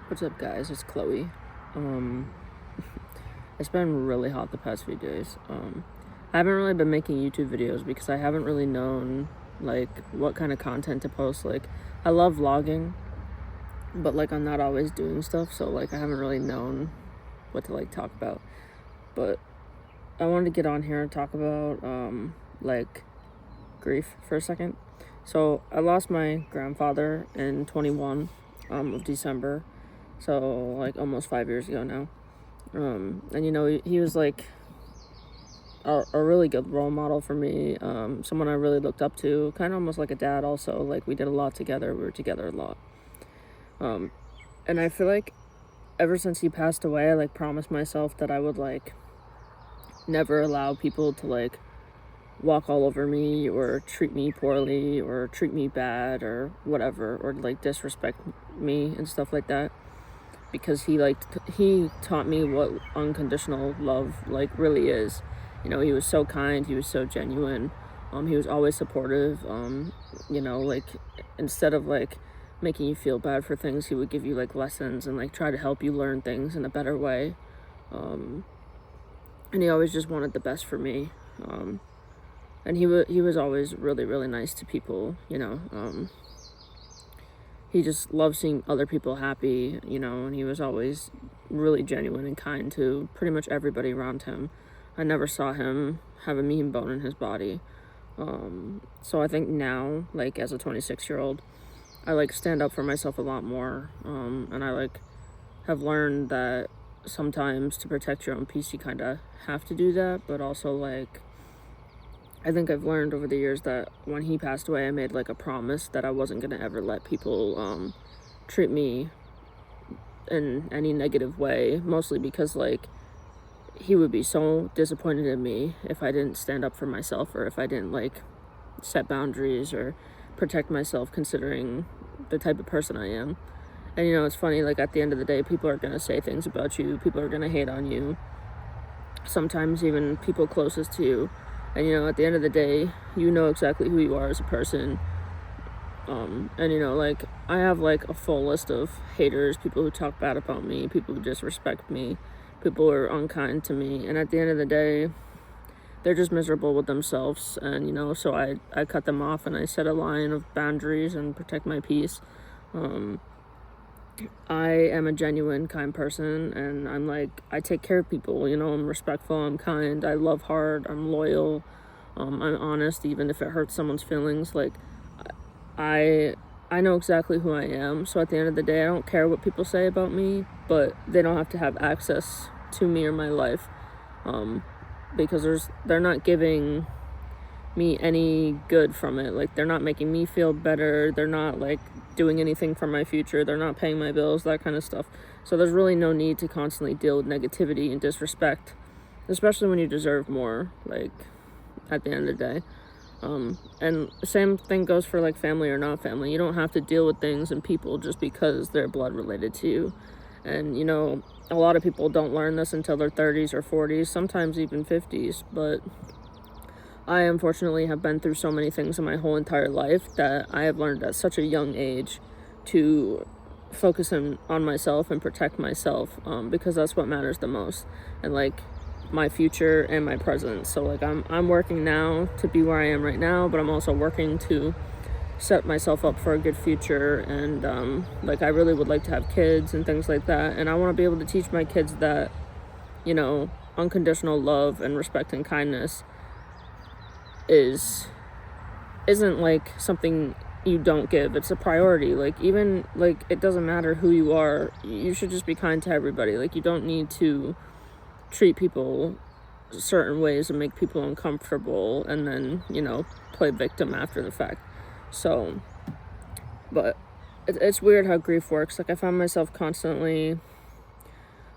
What's up, guys? It's Chloe. Um, it's been really hot the past few days. I haven't really been making YouTube videos because I haven't really known like what kind of content to post. Like, I love vlogging, but like I'm not always doing stuff, so like I haven't really known what to like talk about. But I wanted to get on here and talk about like grief for a second. So I lost my grandfather in 21 of December, so like almost 5 years ago now. And he was like a really good role model for me, someone I really looked up to, kind of almost like a dad also. Like, we did a lot together, we were together a lot. And I feel like ever since he passed away, I like promised myself that I would like never allow people to like walk all over me or treat me poorly or treat me bad or whatever, or like disrespect me and stuff like that, because he taught me what unconditional love like really is. He was so kind, he was so genuine. He was always supportive. Like, instead of like making you feel bad for things, he would give you like lessons and like try to help you learn things in a better way. And he always just wanted the best for me. And he was always really, really nice to people. He just loved seeing other people happy, and he was always really genuine and kind to pretty much everybody around him. I never saw him have a mean bone in his body. So I think now, like, as a 26-year-old, I like stand up for myself a lot more. And I like have learned that sometimes to protect your own peace, you kind of have to do that. But also, like, I think I've learned over the years that when he passed away, I made like a promise that I wasn't gonna ever let people treat me in any negative way, mostly because like he would be so disappointed in me if I didn't stand up for myself, or if I didn't like set boundaries or protect myself, considering the type of person I am. And it's funny, like, at the end of the day, people are gonna say things about you, people are gonna hate on you, sometimes even people closest to you. And at the end of the day, you know exactly who you are as a person. And like, I have like a full list of haters, people who talk bad about me, people who disrespect me, people who are unkind to me. And at the end of the day, they're just miserable with themselves. And so I cut them off, and I set a line of boundaries and protect my peace. I am a genuine, kind person, and I'm like, I take care of people. I'm respectful, I'm kind, I love hard, I'm loyal, I'm honest, even if it hurts someone's feelings. Like, I I know exactly who I am. So at the end of the day, I don't care what people say about me, but they don't have to have access to me or my life, because they're not giving me any good from it. Like, they're not making me feel better, they're not like doing anything for my future, they're not paying my bills, that kind of stuff. So there's really no need to constantly deal with negativity and disrespect, especially when you deserve more, like, at the end of the day. And the same thing goes for like family or not family. You don't have to deal with things and people just because they're blood related to you. And a lot of people don't learn this until their 30s or 40s, sometimes even 50s. But I unfortunately have been through so many things in my whole entire life that I have learned at such a young age to focus on myself and protect myself, because that's what matters the most. And like, my future and my present. So like, I'm working now to be where I am right now, but I'm also working to set myself up for a good future. And like, I really would like to have kids and things like that, and I want to be able to teach my kids that unconditional love and respect and kindness isn't like something you don't give. It's a priority. Like, even like, it doesn't matter who you are, you should just be kind to everybody. Like, you don't need to treat people certain ways and make people uncomfortable and then play victim after the fact. So, but it's weird how grief works. Like, I find myself constantly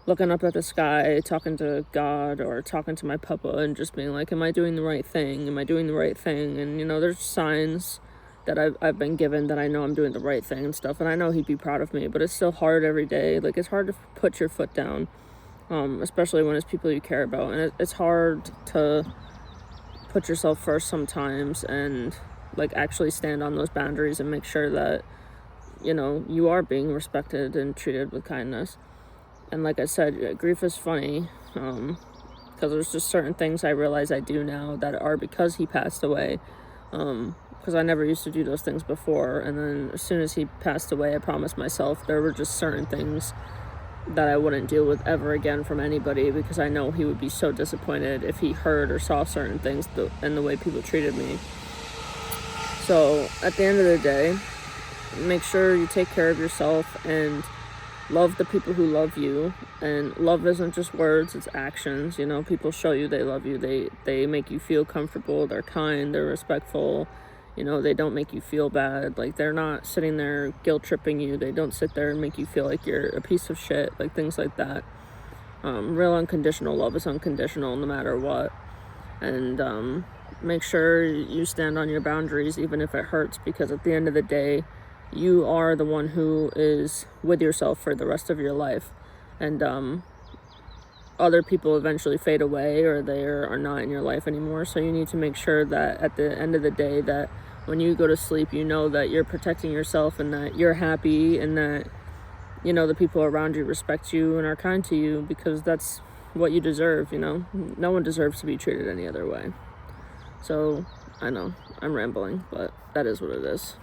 looking up at the sky, talking to God or talking to my papa, and just being like, am I doing the right thing? Am I doing the right thing? And there's signs that I've been given that I know I'm doing the right thing and stuff, and I know he'd be proud of me, but it's still hard every day. Like, it's hard to put your foot down, especially when it's people you care about. And it's hard to put yourself first sometimes and like actually stand on those boundaries and make sure that you know, you are being respected and treated with kindness. And like I said, grief is funny, because there's just certain things I realize I do now that are because he passed away, because I never used to do those things before. And then as soon as he passed away, I promised myself there were just certain things that I wouldn't deal with ever again from anybody, because I know he would be so disappointed if he heard or saw certain things and the way people treated me. So at the end of the day, make sure you take care of yourself and love the people who love you. And love isn't just words, it's actions. You know, people show you they love you. They make you feel comfortable, they're kind, they're respectful. You know, they don't make you feel bad. Like, they're not sitting there guilt tripping you. They don't sit there and make you feel like you're a piece of shit, like things like that. Real unconditional love is unconditional no matter what. And make sure you stand on your boundaries even if it hurts, because at the end of the day, you are the one who is with yourself for the rest of your life. And other people eventually fade away, or they are not in your life anymore. So you need to make sure that at the end of the day, that when you go to sleep, you know that you're protecting yourself and that you're happy, and that, you know, the people around you respect you and are kind to you, because that's what you deserve. You know, no one deserves to be treated any other way. So I know I'm rambling, but that is what it is.